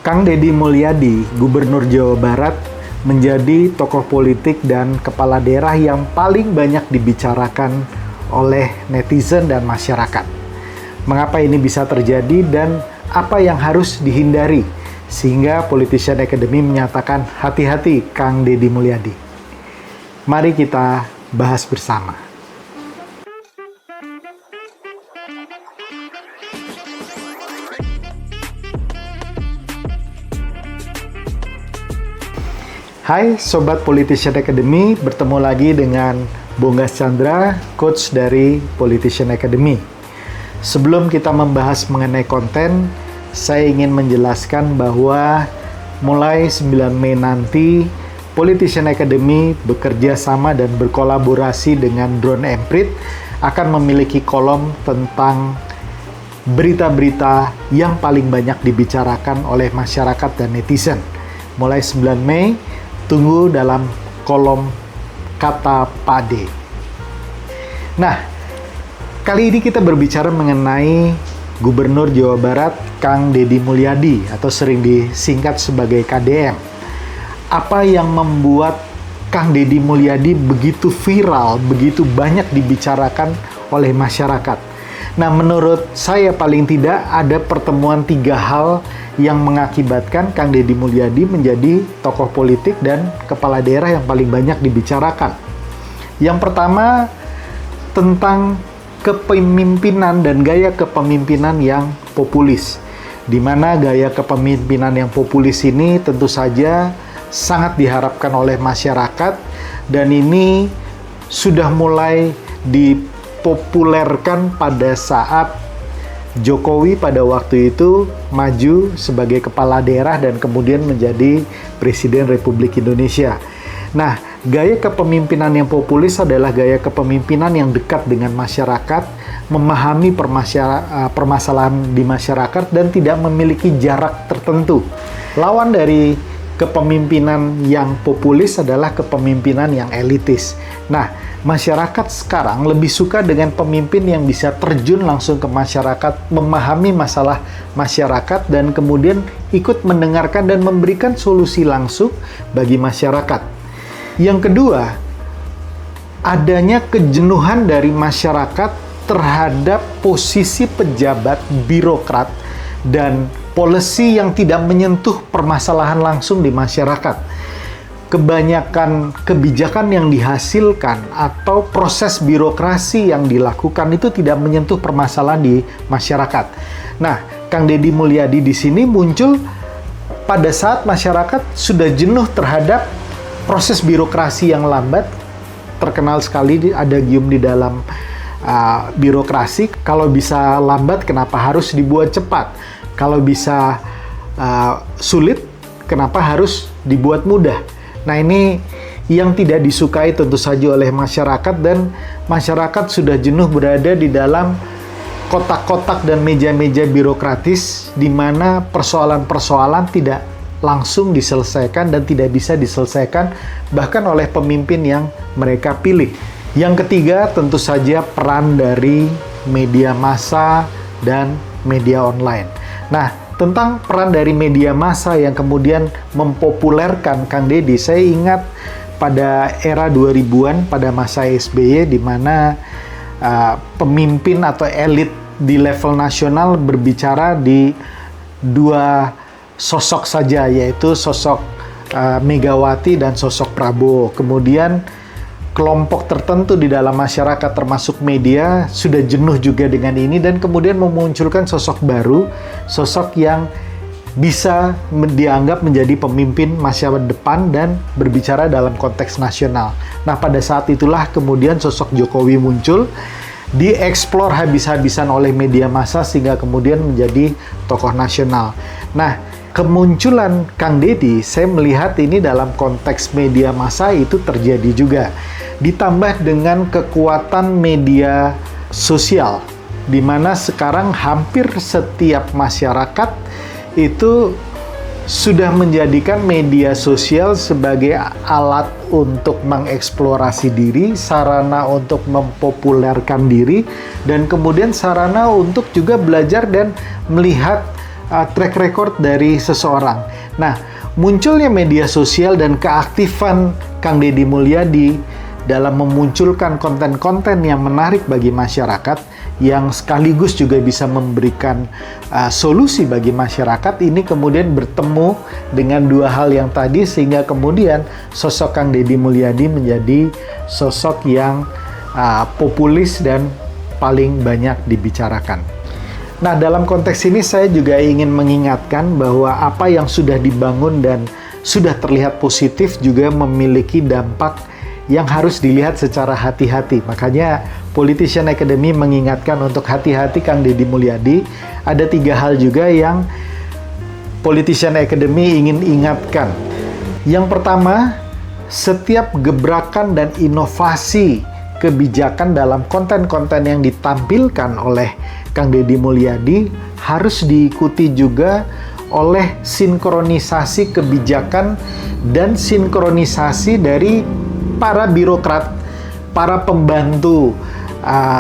Kang Deddy Mulyadi, Gubernur Jawa Barat, menjadi tokoh politik dan kepala daerah yang paling banyak dibicarakan oleh netizen dan masyarakat. Mengapa ini bisa terjadi dan apa yang harus dihindari? Sehingga Politician Academy menyatakan hati-hati Kang Deddy Mulyadi. Mari kita bahas bersama. Hai Sobat Politician Academy, bertemu lagi dengan Bonggas Chandra, Coach dari Politician Academy. Sebelum kita membahas mengenai konten, saya ingin menjelaskan bahwa mulai 9 Mei nanti, Politician Academy bekerja sama dan berkolaborasi dengan Drone Emprit akan memiliki kolom tentang berita-berita yang paling banyak dibicarakan oleh masyarakat dan netizen. Mulai 9 Mei, tunggu dalam kolom kata pade. Nah, kali ini kita berbicara mengenai Gubernur Jawa Barat Kang Deddy Mulyadi atau sering disingkat sebagai KDM. Apa yang membuat Kang Deddy Mulyadi begitu viral, begitu banyak dibicarakan oleh masyarakat? Nah, menurut saya paling tidak ada pertemuan 3 hal yang mengakibatkan Kang Deddy Mulyadi menjadi tokoh politik dan kepala daerah yang paling banyak dibicarakan. Yang pertama, tentang kepemimpinan dan gaya kepemimpinan yang populis. Di mana gaya kepemimpinan yang populis ini tentu saja sangat diharapkan oleh masyarakat dan ini sudah mulai dipopulerkan pada saat Jokowi pada waktu itu maju sebagai kepala daerah dan kemudian menjadi Presiden Republik Indonesia. Nah, gaya kepemimpinan yang populis adalah gaya kepemimpinan yang dekat dengan masyarakat, memahami permasalahan di masyarakat dan tidak memiliki jarak tertentu. Lawan dari kepemimpinan yang populis adalah kepemimpinan yang elitis. Nah, masyarakat sekarang lebih suka dengan pemimpin yang bisa terjun langsung ke masyarakat, memahami masalah masyarakat, dan kemudian ikut mendengarkan dan memberikan solusi langsung bagi masyarakat. Yang kedua, adanya kejenuhan dari masyarakat terhadap posisi pejabat, birokrat, dan policy yang tidak menyentuh permasalahan langsung di masyarakat. Kebanyakan kebijakan yang dihasilkan atau proses birokrasi yang dilakukan itu tidak menyentuh permasalahan di masyarakat. Nah, Kang Deddy Mulyadi di sini muncul pada saat masyarakat sudah jenuh terhadap proses birokrasi yang lambat. Terkenal sekali ada gium di dalam birokrasi, kalau bisa lambat kenapa harus dibuat cepat? Kalau bisa sulit kenapa harus dibuat mudah? Nah, ini yang tidak disukai tentu saja oleh masyarakat dan masyarakat sudah jenuh berada di dalam kotak-kotak dan meja-meja birokratis di mana persoalan-persoalan tidak langsung diselesaikan dan tidak bisa diselesaikan bahkan oleh pemimpin yang mereka pilih. Yang ketiga tentu saja peran dari media massa dan media online. Nah, tentang peran dari media massa yang kemudian mempopulerkan Kang Deddy, saya ingat pada era 2000-an pada masa SBY di mana pemimpin atau elit di level nasional berbicara di 2 sosok saja, yaitu sosok Megawati dan sosok Prabowo. Kemudian kelompok tertentu di dalam masyarakat termasuk media sudah jenuh juga dengan ini dan kemudian memunculkan sosok baru, sosok yang bisa dianggap menjadi pemimpin masa depan dan berbicara dalam konteks nasional. Nah, pada saat itulah kemudian sosok Jokowi muncul, dieksplor habis-habisan oleh media massa sehingga kemudian menjadi tokoh nasional. Nah, kemunculan Kang Deddy, saya melihat ini dalam konteks media massa itu terjadi juga. Ditambah dengan kekuatan media sosial, di mana sekarang hampir setiap masyarakat itu sudah menjadikan media sosial sebagai alat untuk mengeksplorasi diri, sarana untuk mempopulerkan diri, dan kemudian sarana untuk juga belajar dan melihat track record dari seseorang. Nah, munculnya media sosial dan keaktifan Kang Deddy Mulyadi dalam memunculkan konten-konten yang menarik bagi masyarakat, yang sekaligus juga bisa memberikan solusi bagi masyarakat, ini kemudian bertemu dengan dua hal yang tadi, sehingga kemudian sosok Kang Deddy Mulyadi menjadi sosok yang populis dan paling banyak dibicarakan. Nah, dalam konteks ini saya juga ingin mengingatkan bahwa apa yang sudah dibangun dan sudah terlihat positif juga memiliki dampak yang harus dilihat secara hati-hati. Makanya Politician Academy mengingatkan untuk hati-hati Kang Deddy Mulyadi. Ada 3 hal juga yang Politician Academy ingin ingatkan. Yang pertama, setiap gebrakan dan inovasi kebijakan dalam konten-konten yang ditampilkan oleh Kang Deddy Mulyadi harus diikuti juga oleh sinkronisasi kebijakan dan sinkronisasi dari para birokrat, para pembantu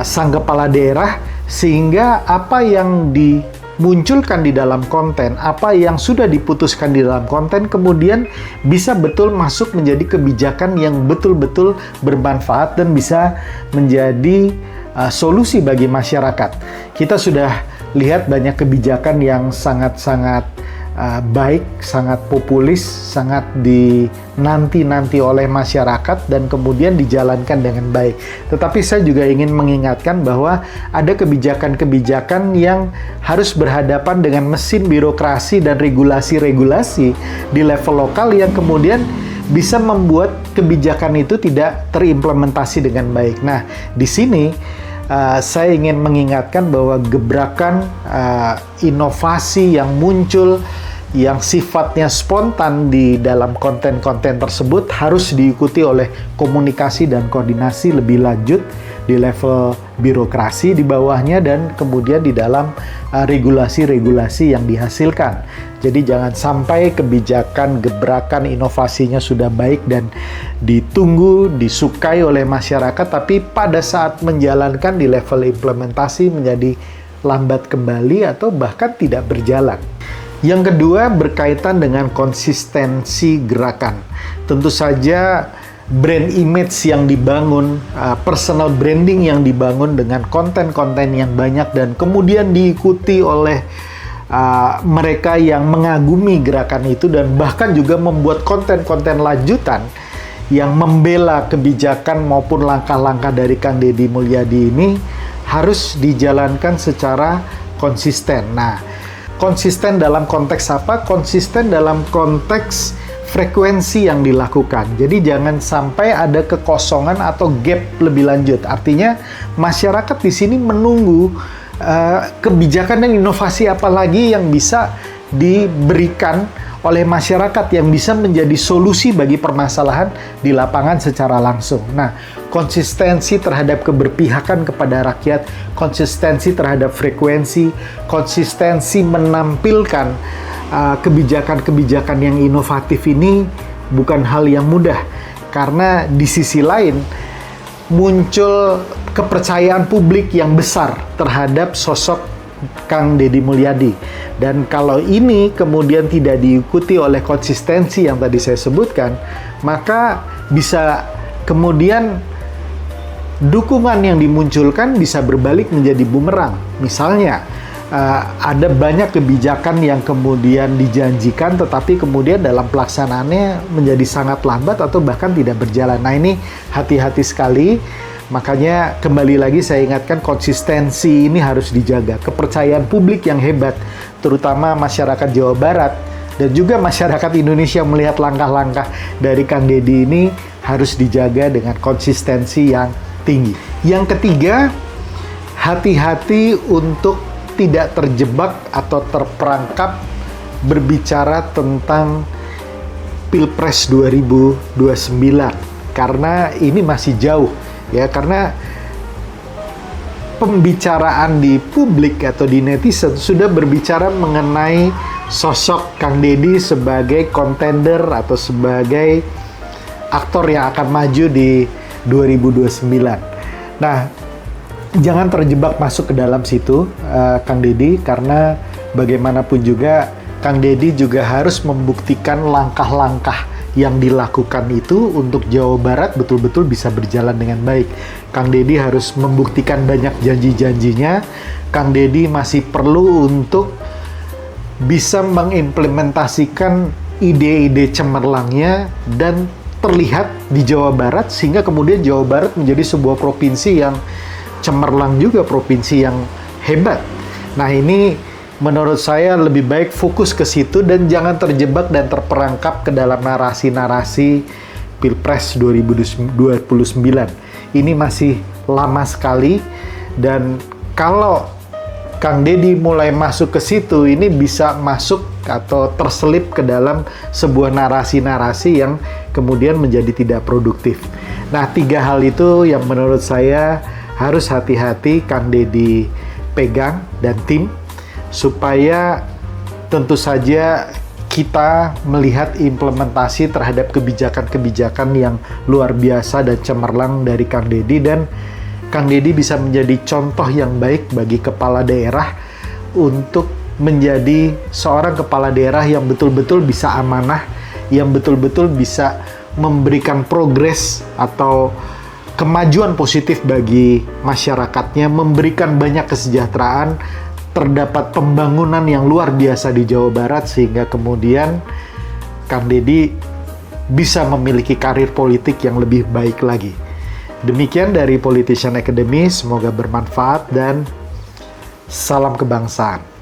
sang kepala daerah, sehingga apa yang dimunculkan di dalam konten, apa yang sudah diputuskan di dalam konten, kemudian bisa betul masuk menjadi kebijakan yang betul-betul bermanfaat dan bisa menjadi solusi bagi masyarakat. Kita sudah lihat banyak kebijakan yang sangat-sangat baik, sangat populis, sangat dinanti-nanti oleh masyarakat dan kemudian dijalankan dengan baik. Tetapi saya juga ingin mengingatkan bahwa ada kebijakan-kebijakan yang harus berhadapan dengan mesin birokrasi dan regulasi-regulasi di level lokal yang kemudian bisa membuat kebijakan itu tidak terimplementasi dengan baik. Nah, di sini saya ingin mengingatkan bahwa gebrakan inovasi yang muncul yang sifatnya spontan di dalam konten-konten tersebut harus diikuti oleh komunikasi dan koordinasi lebih lanjut di level birokrasi di bawahnya dan kemudian di dalam regulasi-regulasi yang dihasilkan. Jadi jangan sampai kebijakan, gebrakan, inovasinya sudah baik dan ditunggu, disukai oleh masyarakat, tapi pada saat menjalankan di level implementasi menjadi lambat kembali atau bahkan tidak berjalan. Yang kedua berkaitan dengan konsistensi gerakan. Tentu saja brand image yang dibangun, personal branding yang dibangun dengan konten-konten yang banyak dan kemudian diikuti oleh mereka yang mengagumi gerakan itu dan bahkan juga membuat konten-konten lanjutan yang membela kebijakan maupun langkah-langkah dari Kang Deddy Mulyadi ini harus dijalankan secara konsisten. Nah, konsisten dalam konteks apa? Konsisten dalam konteks frekuensi yang dilakukan. Jadi jangan sampai ada kekosongan atau gap lebih lanjut. Artinya masyarakat di sini menunggu kebijakan dan inovasi apa lagi yang bisa diberikan oleh masyarakat yang bisa menjadi solusi bagi permasalahan di lapangan secara langsung. Nah, konsistensi terhadap keberpihakan kepada rakyat, konsistensi terhadap frekuensi, konsistensi menampilkan kebijakan-kebijakan yang inovatif ini bukan hal yang mudah. Karena di sisi lain, muncul kepercayaan publik yang besar terhadap sosok Kang Deddy Mulyadi. Dan kalau ini kemudian tidak diikuti oleh konsistensi yang tadi saya sebutkan, maka bisa kemudian dukungan yang dimunculkan bisa berbalik menjadi bumerang. Misalnya, ada banyak kebijakan yang kemudian dijanjikan tetapi kemudian dalam pelaksanaannya menjadi sangat lambat atau bahkan tidak berjalan. Nah, ini hati-hati sekali. Makanya kembali lagi saya ingatkan konsistensi ini harus dijaga. Kepercayaan publik yang hebat, terutama masyarakat Jawa Barat dan juga masyarakat Indonesia melihat langkah-langkah dari Kang Deddy ini harus dijaga dengan konsistensi yang tinggi. Yang ketiga, hati-hati untuk tidak terjebak atau terperangkap berbicara tentang Pilpres 2029 karena ini masih jauh. Ya, karena pembicaraan di publik atau di netizen sudah berbicara mengenai sosok Kang Deddy sebagai kontender atau sebagai aktor yang akan maju di 2029. Nah, jangan terjebak masuk ke dalam situ, Kang Deddy, karena bagaimanapun juga Kang Deddy juga harus membuktikan langkah-langkah yang dilakukan itu untuk Jawa Barat betul-betul bisa berjalan dengan baik. Kang Deddy harus membuktikan banyak janji-janjinya. Kang Deddy masih perlu untuk bisa mengimplementasikan ide-ide cemerlangnya dan terlihat di Jawa Barat, sehingga kemudian Jawa Barat menjadi sebuah provinsi yang cemerlang juga, provinsi yang hebat. Nah, ini menurut saya lebih baik fokus ke situ dan jangan terjebak dan terperangkap ke dalam narasi-narasi Pilpres 2029. Ini masih lama sekali, dan kalau Kang Deddy mulai masuk ke situ, ini bisa masuk atau terselip ke dalam sebuah narasi-narasi yang kemudian menjadi tidak produktif. Nah, 3 hal itu yang menurut saya harus hati-hati Kang Deddy pegang dan tim, supaya tentu saja kita melihat implementasi terhadap kebijakan-kebijakan yang luar biasa dan cemerlang dari Kang Deddy, dan Kang Deddy bisa menjadi contoh yang baik bagi kepala daerah untuk menjadi seorang kepala daerah yang betul-betul bisa amanah, yang betul-betul bisa memberikan progres atau kemajuan positif bagi masyarakatnya, memberikan banyak kesejahteraan, terdapat pembangunan yang luar biasa di Jawa Barat, sehingga kemudian Kang Deddy bisa memiliki karir politik yang lebih baik lagi. Demikian dari Politician Academy, semoga bermanfaat dan salam kebangsaan.